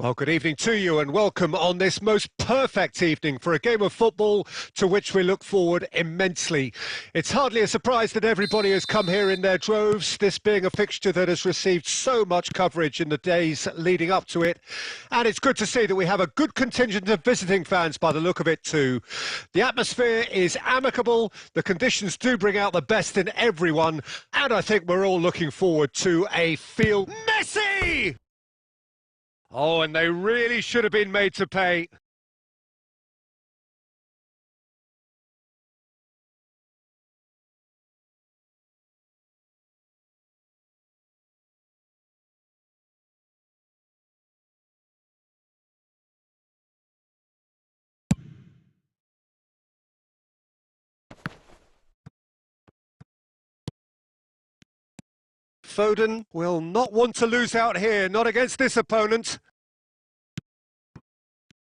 Well, good evening to you and welcome on this most perfect evening for a game of football to which we look forward immensely. It's hardly a surprise that everybody has come here in their droves, this being a fixture that has received so much coverage in the days leading up to it. And it's good to see that we have a good contingent of visiting fans by the look of it too. The atmosphere is amicable, the conditions do bring out the best in everyone, and I think we're all looking forward to a field. Messi! Oh, and they really should have been made to pay. Foden will not want to lose out here, not against this opponent.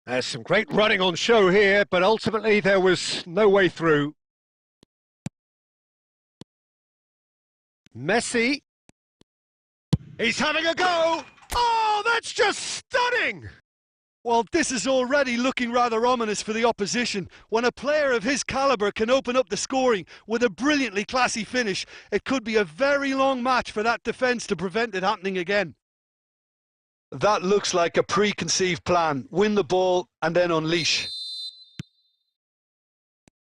There's some great running on show here, but ultimately there was no way through. Messi. He's having a go. Oh, that's just stunning! Well, this is already looking rather ominous for the opposition. When a player of his calibre can open up the scoring with a brilliantly classy finish, it could be a very long match for that defence to prevent it happening again. That looks like a preconceived plan. Win the ball and then unleash.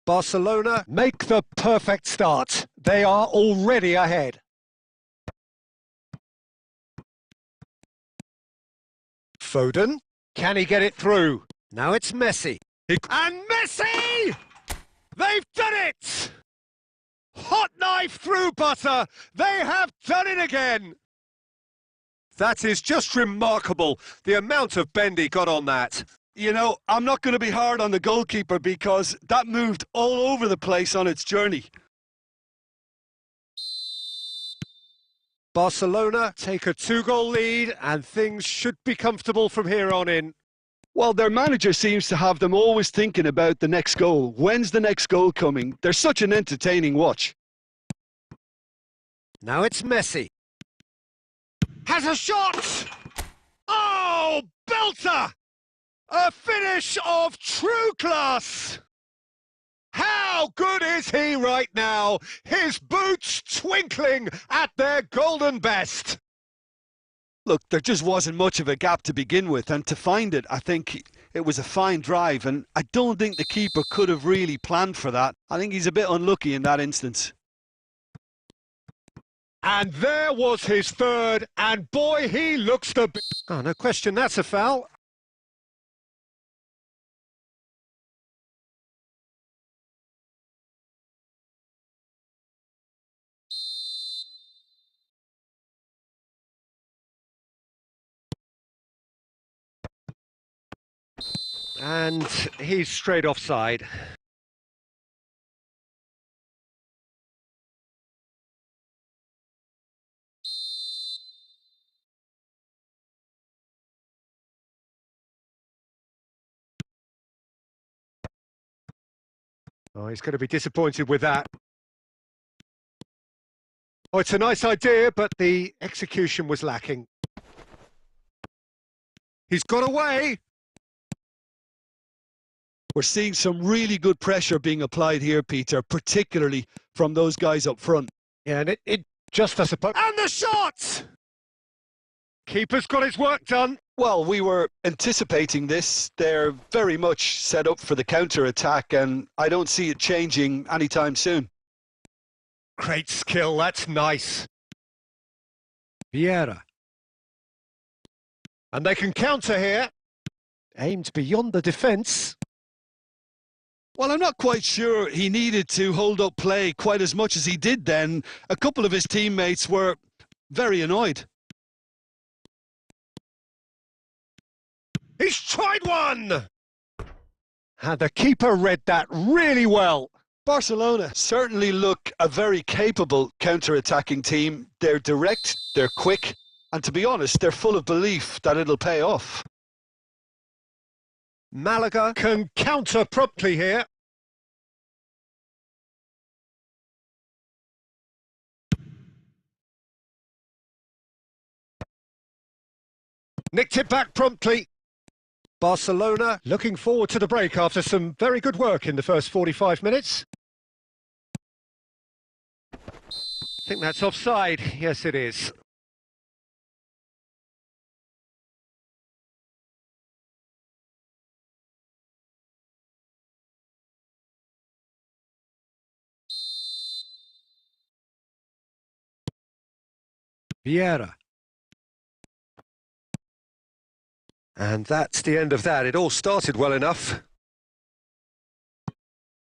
Barcelona make the perfect start. They are already ahead. Foden. Can he get it through? Now it's Messi. And Messi! They've done it! Hot knife through butter. They have done it again. That is just remarkable, the amount of bend he got on that. You know, I'm not going to be hard on the goalkeeper because that moved all over the place on its journey. Barcelona take a 2-goal lead and things should be comfortable from here on in. Well, their manager seems to have them always thinking about the next goal. When's the next goal coming? They're such an entertaining watch. Now it's Messi. Has a shot! Oh, belter! A finish of true class! How good is he right now? His boots twinkling at their golden best. Look, there just wasn't much of a gap to begin with, and to find it, I think it was a fine drive, and I don't think the keeper could have really planned for that. I think he's a bit unlucky in that instance. And there was his third, and boy, he looks the... Oh, no question, that's a foul. And he's straight offside. Oh, he's going to be disappointed with that. Oh, it's a nice idea, but the execution was lacking. He's got away. We're seeing some really good pressure being applied here, Peter, particularly from those guys up front. Yeah, and it just, I suppose... And the shot! Keeper's got his work done. Well, we were anticipating this. They're very much set up for the counter-attack, and I don't see it changing anytime soon. Great skill, that's nice. Vieira. And they can counter here. Aimed beyond the defence. Well, I'm not quite sure he needed to hold up play quite as much as he did then. A couple of his teammates were very annoyed. He's tried one! And the keeper read that really well. Barcelona certainly look a very capable counter-attacking team. They're direct, they're quick, and to be honest, they're full of belief that it'll pay off. Malaga can counter promptly here. Nicked it back promptly. Barcelona looking forward to the break after some very good work in the first 45 minutes. I think that's offside. Yes, it is. Vieira. And that's the end of that. It all started well enough.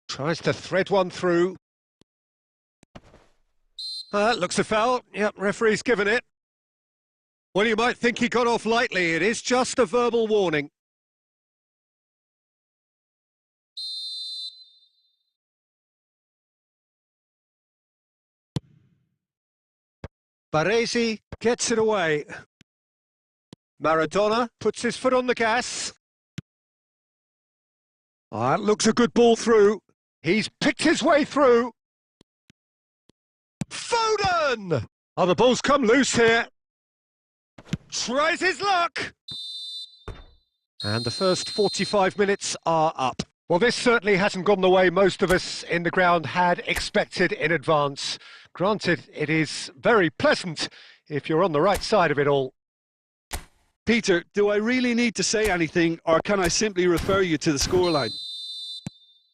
Tries to thread one through. That looks a foul. Yep, referee's given it. Well, you might think he got off lightly. It is just a verbal warning. Baresi gets it away. Maradona puts his foot on the gas. That looks a good ball through. He's picked his way through. Foden! Oh, the ball's come loose here. Tries his luck. And the first 45 minutes are up. Well, this certainly hasn't gone the way most of us in the ground had expected in advance. Granted, it is very pleasant if you're on the right side of it all. Peter, do I really need to say anything, or can I simply refer you to the scoreline?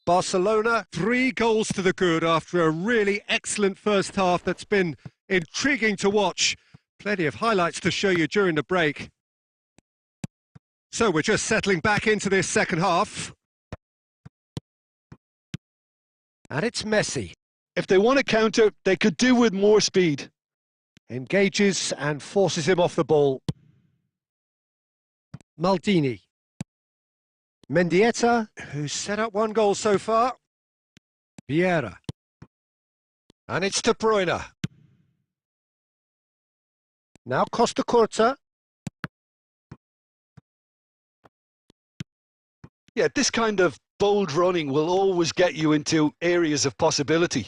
Barcelona, 3 goals to the good after a really excellent first half that's been intriguing to watch. Plenty of highlights to show you during the break. So we're just settling back into this second half. And it's Messi. If they want to counter, they could do with more speed. Engages and forces him off the ball. Maldini. Mendieta, who's set up 1 goal so far. Vieira. And it's De Bruyne. Now Costa Curta. Yeah, this kind of bold running will always get you into areas of possibility.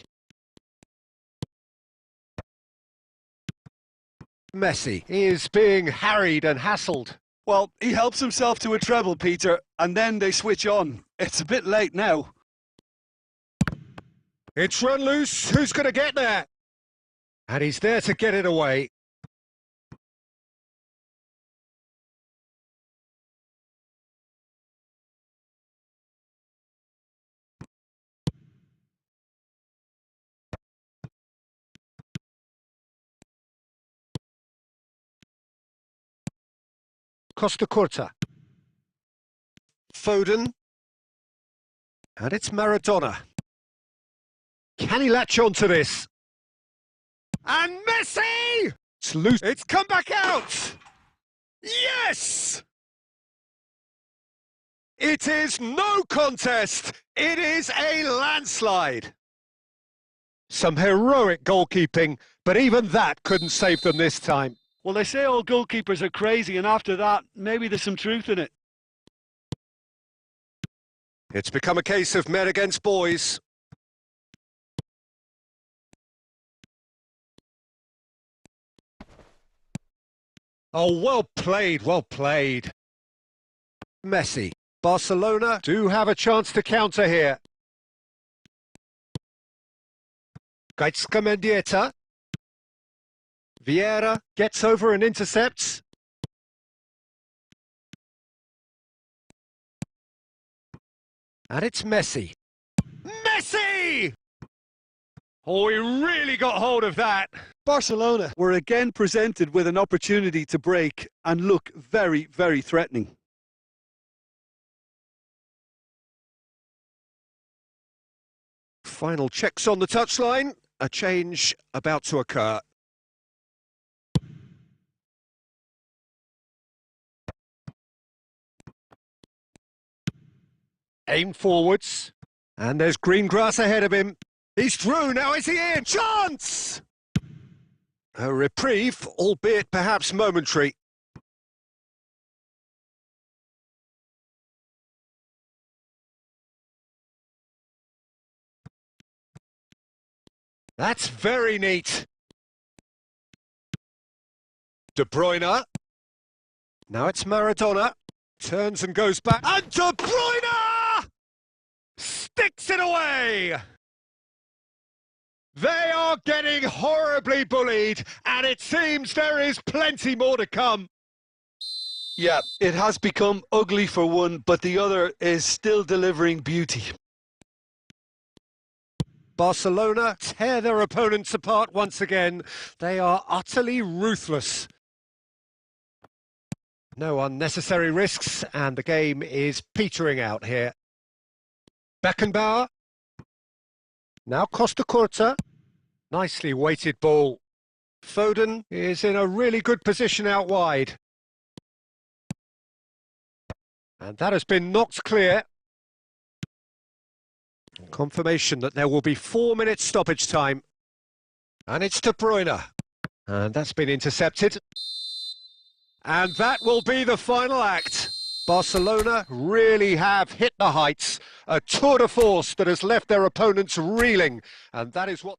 Messi is being harried and hassled. Well, he helps himself to a treble, Peter, and then they switch on. It's a bit late now. It's run loose. Who's going to get there? And he's there to get it away. Costa Curta. Foden. And it's Maradona. Can he latch on to this? And Messi! It's loose. It's come back out! Yes! It is no contest. It is a landslide. Some heroic goalkeeping, but even that couldn't save them this time. Well, they say all goalkeepers are crazy, and after that, maybe there's some truth in it. It's become a case of men against boys. Oh, well played, well played. Messi. Barcelona do have a chance to counter here. Gaizka Mendieta. Vieira gets over and intercepts. And it's Messi. Messi! Oh, he really got hold of that. Barcelona were again presented with an opportunity to break and look very, very threatening. Final checks on the touchline. A change about to occur. Aim forwards. And there's green grass ahead of him. He's through, now is he in? Chance! A reprieve, albeit perhaps momentary. That's very neat. De Bruyne. Now it's Maradona. Turns and goes back. And De Bruyne! Sticks it away! They are getting horribly bullied, and it seems there is plenty more to come. Yeah, it has become ugly for one, but the other is still delivering beauty. Barcelona tear their opponents apart once again. They are utterly ruthless. No unnecessary risks, and the game is petering out here. Beckenbauer. Now Costa Curta. Nicely weighted ball. Foden is in a really good position out wide. And that has been knocked clear. Confirmation that there will be 4 minutes stoppage time. And it's De Bruyne. And that's been intercepted. And that will be the final act. Barcelona really have hit the heights. A tour de force that has left their opponents reeling. And that is what...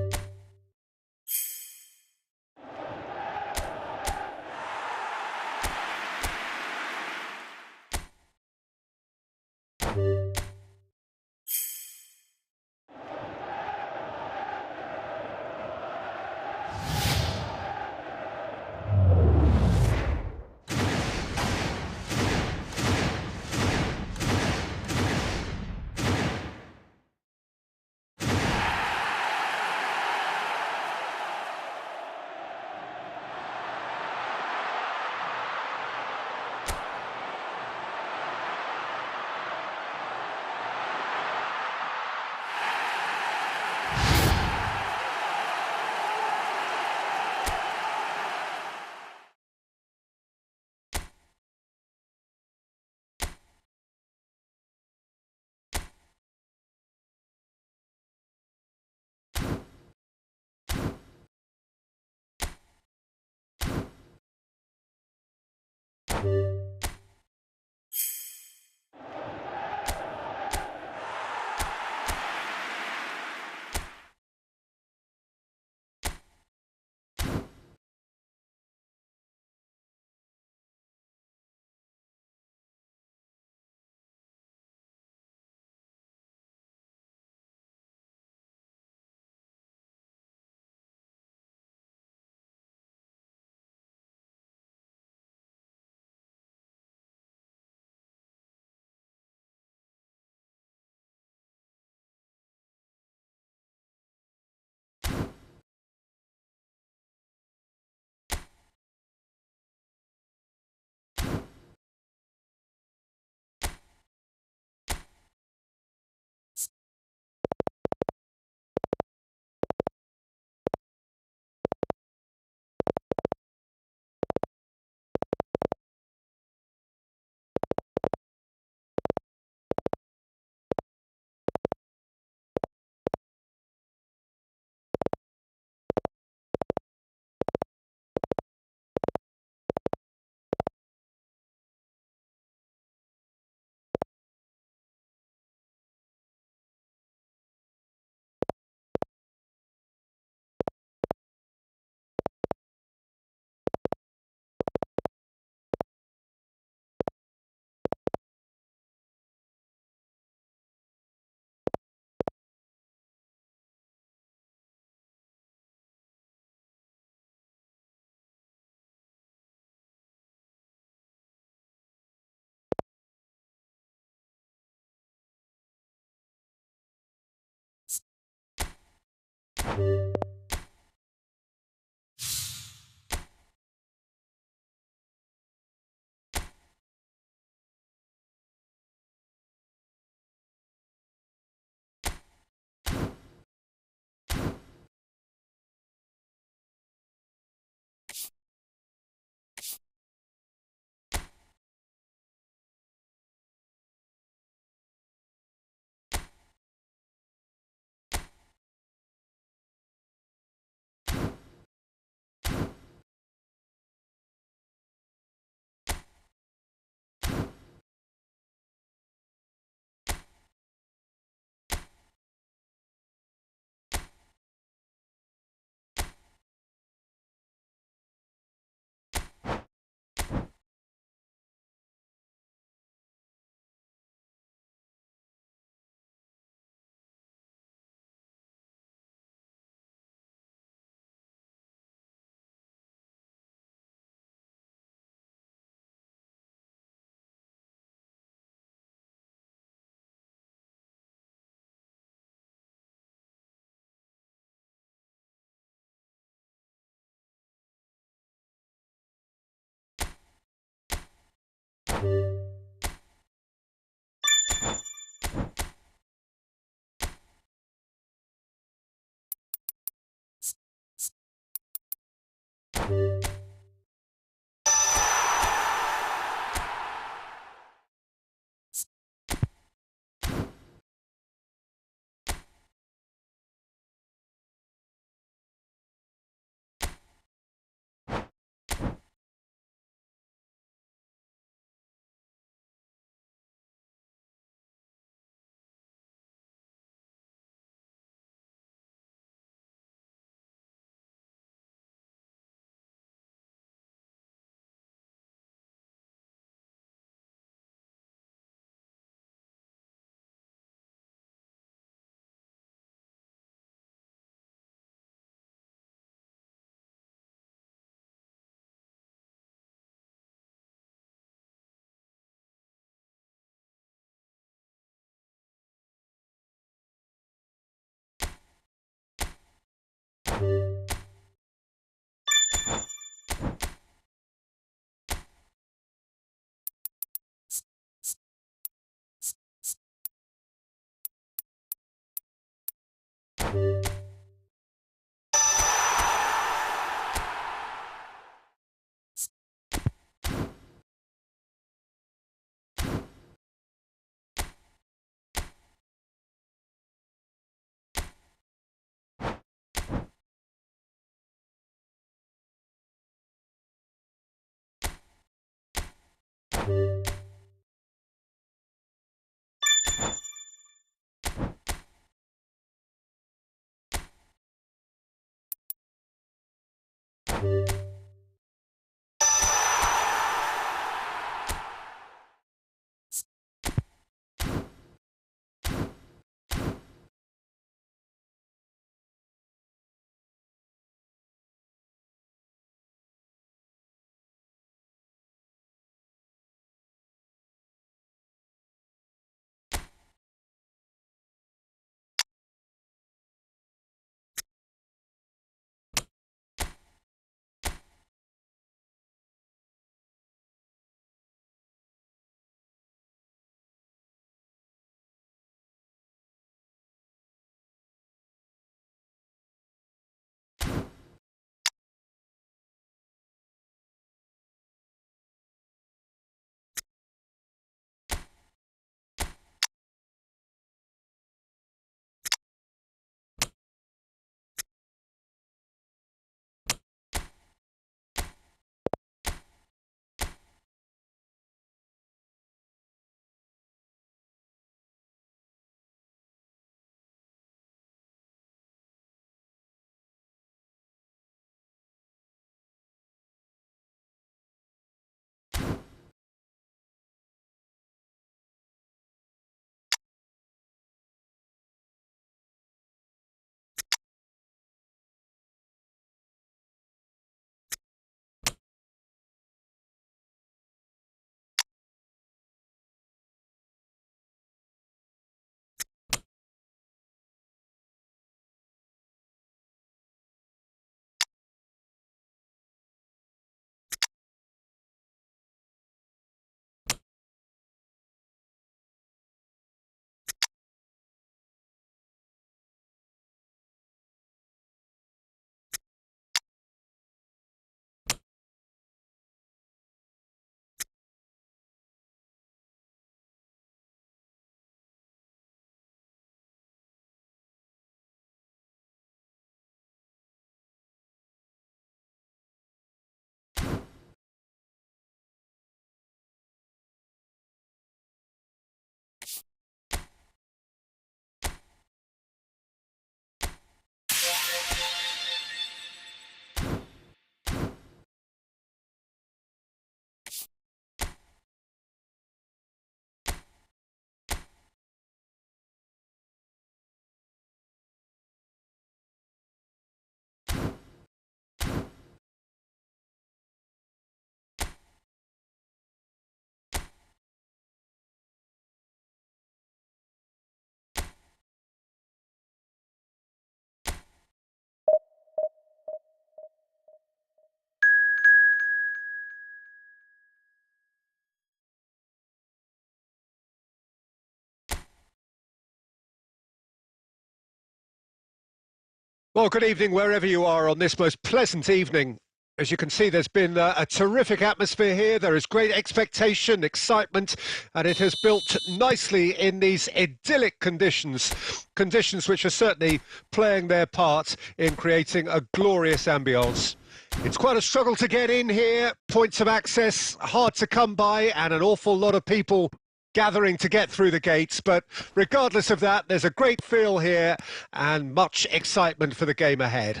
Well, good evening wherever you are on this most pleasant evening. As you can see, there's been a terrific atmosphere here. There is great expectation, excitement, and it has built nicely in these idyllic conditions, conditions which are certainly playing their part in creating a glorious ambience. It's quite a struggle to get in here, points of access hard to come by, and an awful lot of people gathering to get through the gates, but regardless of that, there's a great feel here and much excitement for the game ahead.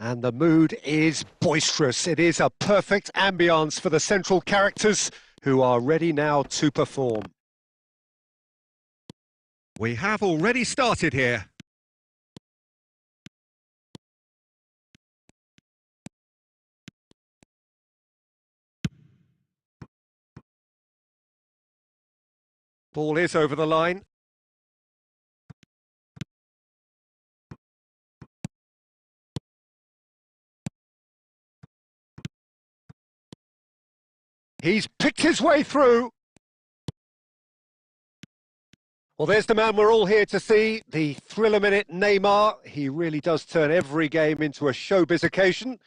And the mood is boisterous. It is a perfect ambience for the central characters who are ready now to perform. We have already started here. Ball is over the line. He's picked his way through. Well, there's the man we're all here to see, the thriller-minute Neymar. He really does turn every game into a showbiz occasion.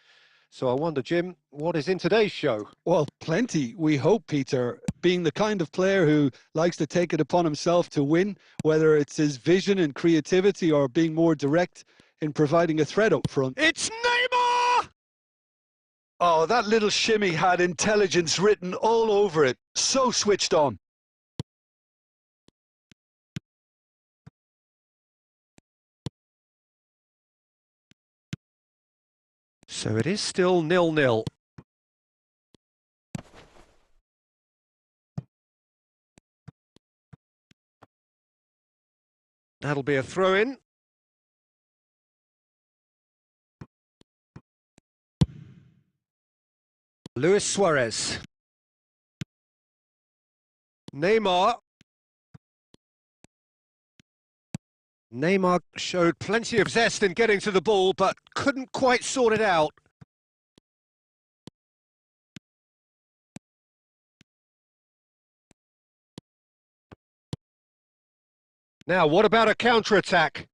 So I wonder, Jim, what is in today's show? Well, plenty, we hope, Peter. Being the kind of player who likes to take it upon himself to win, whether it's his vision and creativity or being more direct in providing a threat up front. It's Neymar! Oh, that little shimmy had intelligence written all over it. So switched on. So it is still 0-0. That'll be a throw-in. Luis Suarez. Neymar. Neymar showed plenty of zest in getting to the ball, but couldn't quite sort it out. Now, what about a counter-attack?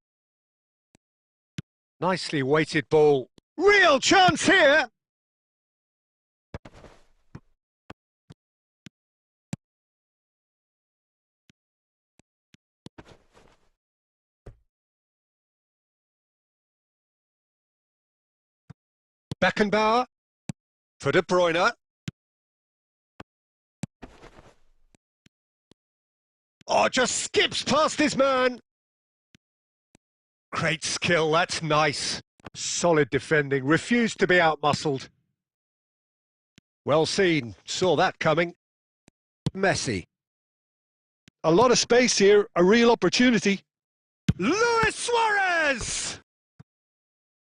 Nicely weighted ball. Real chance here! Beckenbauer for De Bruyne. Oh, just skips past his man. Great skill, that's nice. Solid defending, refused to be outmuscled. Well seen, saw that coming. Messi. A lot of space here, a real opportunity. Luis Suarez!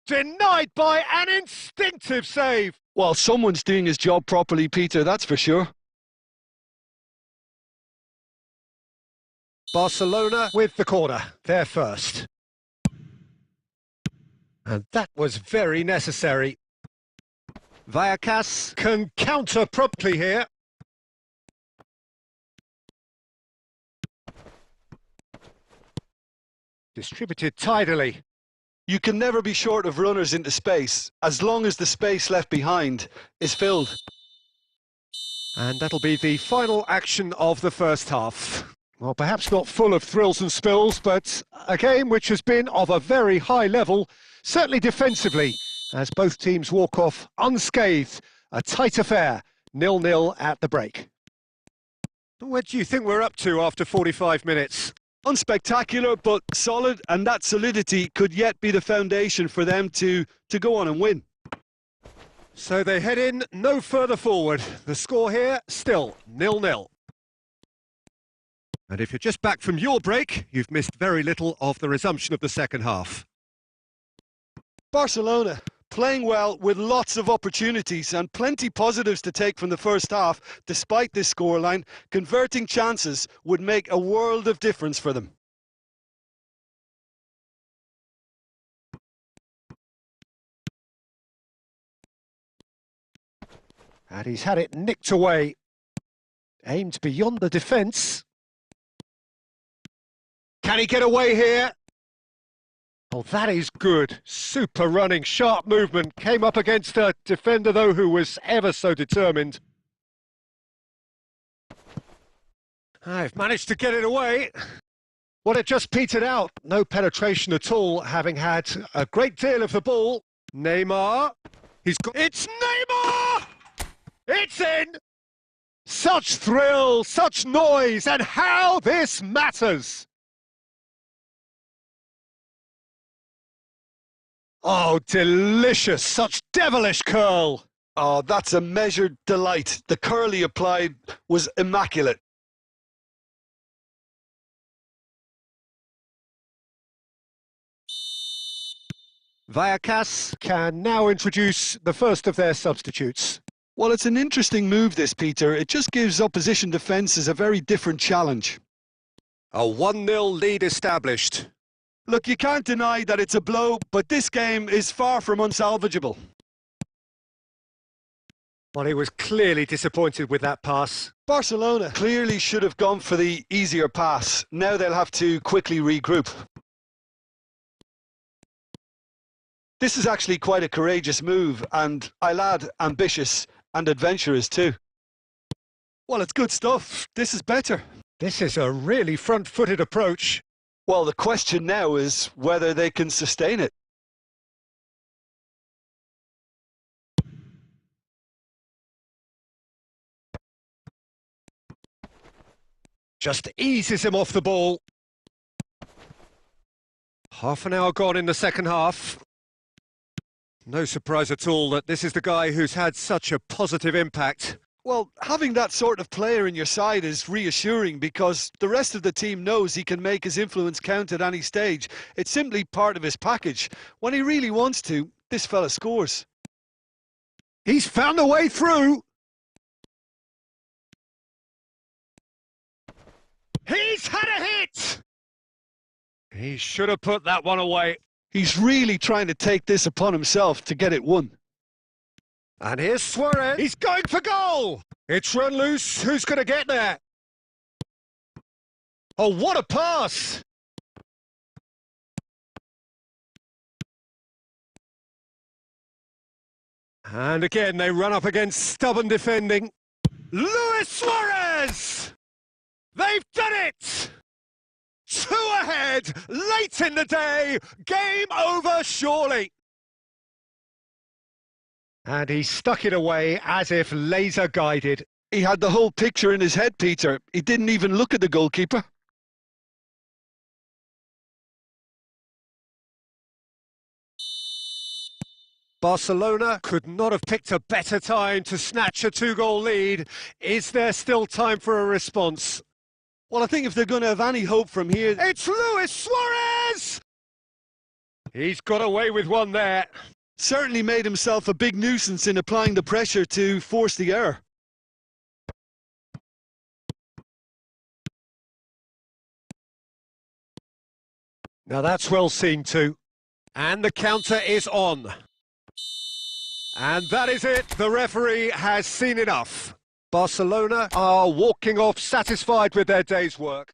Denied by an instinctive save. Well, someone's doing his job properly, Peter, that's for sure. Barcelona with the corner, they're first. And that was very necessary. Vallecas can counter promptly here. Distributed tidily. You can never be short of runners into space, as long as the space left behind is filled. And that'll be the final action of the first half. Well, perhaps not full of thrills and spills, but a game which has been of a very high level, certainly defensively, as both teams walk off unscathed. A tight affair, 0-0 at the break. What do you think we're up to after 45 minutes? Unspectacular, but solid, and that solidity could yet be the foundation for them to go on and win. So they head in no further forward. The score here, still 0-0. And if you're just back from your break, you've missed very little of the resumption of the second half. Barcelona playing well with lots of opportunities and plenty positives to take from the first half. Despite this scoreline, converting chances would make a world of difference for them. And he's had it nicked away. Aimed beyond the defence. Can he get away here? Oh, that is good. Super running, sharp movement. Came up against a defender, though, who was ever so determined. I've managed to get it away. Well, it just petered out. No penetration at all, having had a great deal of the ball. Neymar. It's Neymar! It's in! Such thrill, such noise, and how this matters! Oh, delicious! Such devilish curl! Oh, that's a measured delight. The curl he applied was immaculate. Vallecas can now introduce the first of their substitutes. Well, it's an interesting move, this, Peter. It just gives opposition defences a very different challenge. A 1-0 lead established. Look, you can't deny that it's a blow, but this game is far from unsalvageable. Well, he was clearly disappointed with that pass. Barcelona clearly should have gone for the easier pass. Now they'll have to quickly regroup. This is actually quite a courageous move, and I'll add ambitious and adventurous too. Well, it's good stuff. This is better. This is a really front-footed approach. Well, the question now is whether they can sustain it. Just eases him off the ball. Half an hour gone in the second half. No surprise at all that this is the guy who's had such a positive impact. Well, having that sort of player in your side is reassuring because the rest of the team knows he can make his influence count at any stage. It's simply part of his package. When he really wants to, this fella scores. He's found a way through. He's had a hit! He should have put that one away. He's really trying to take this upon himself to get it won. And here's Suarez. He's going for goal! It's run loose. Who's going to get there? Oh, what a pass! And again, they run up against stubborn defending. Luis Suarez! They've done it! 2 ahead, late in the day, game over surely. And he stuck it away as if laser guided. He had the whole picture in his head, Peter. He didn't even look at the goalkeeper. Barcelona could not have picked a better time to snatch a 2-goal lead. Is there still time for a response? Well, I think if they're going to have any hope from here... It's Luis Suarez! He's got away with one there. Certainly made himself a big nuisance in applying the pressure to force the error. Now that's well seen too. And the counter is on. And that is it. The referee has seen enough. Barcelona are walking off satisfied with their day's work.